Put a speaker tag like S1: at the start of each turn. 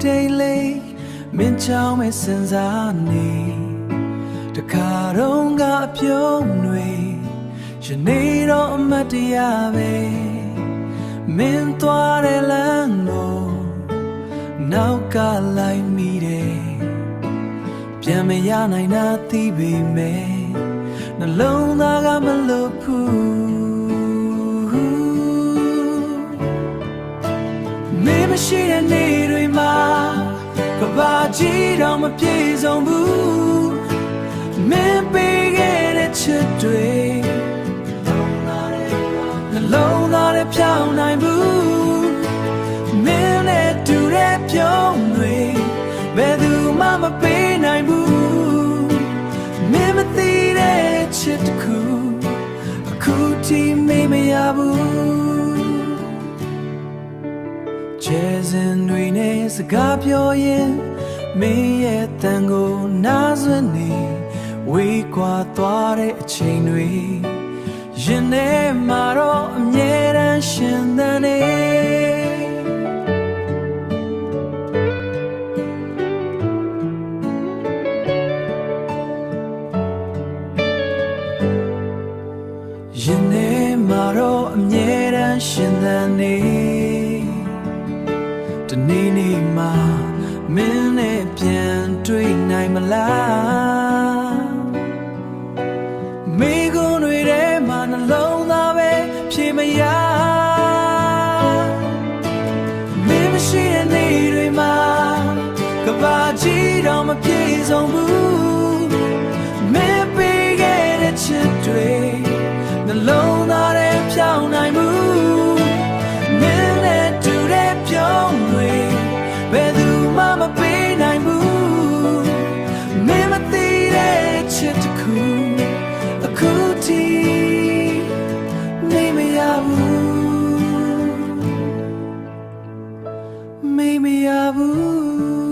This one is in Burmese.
S1: daily မင်းချောင်းမဲ့စဉ်းစားနေတခါတော့ငါအပြုံးတွေယနေ့တော့အမတ်တရားပဲမင်းသွားတဲ့လမ်းကိုနောက်ကလိုက်မိတယ်ပြန်မရနိုင်တာသိပေမဲ့နှလုံးသားကမလွတ်ဘူးမင်းမရှိတဲ့နေ့တွေမှာကဘာကြီးတော့မပြေဆုံးဘူးမင်းပေးခဲ့တဲ့ချစ်တွေနှလုံးသားနဲ့ဖြောင်းနိုင်ဘူးမင်းနဲ့တူတဲ့ပြုံးတွေဘယ်သူမှမပေးနိုင်ဘူးမင်းမသိတဲ့ချစ်တစ်ခုအခုထိမေ့မရဘူးကျဲစင်တွေနဲ့စကားပြောရင်မင်းရဲ့တန်ကိုနားစွင့်နေဝေးကွာသွားတဲ့အချိန်တွေရင်ထဲမှာတော့အမြဲတမ်းရှင်သန်နေရင်ထဲမှာတော့အမြဲတမ်းရှင်သန်နေတနေ့နေ့မှာမင်းနဲ့ပြန်တွေ့နိုင်မလားမိကုန်းတွေထဲမှာနှလုံးသားပဲဖြေမရမင်းမရှိတဲ့နေ့တွေမှာကဘာကြီးတော့မပြေဆုံးဘူးမင်းပေးခဲ့တဲ့ချစ်တွေနှလုံးသားထဲဖြောင်းနိုင်မှုမင်းနဲ့တူတဲ့ပြုံးတွေဘယ်သူမှမပေးနိုင်ဘူးမင်းမသိတဲ့ချစ်တစ်ခုအခုထိမေ့မရဘူးမေ့မရဘူး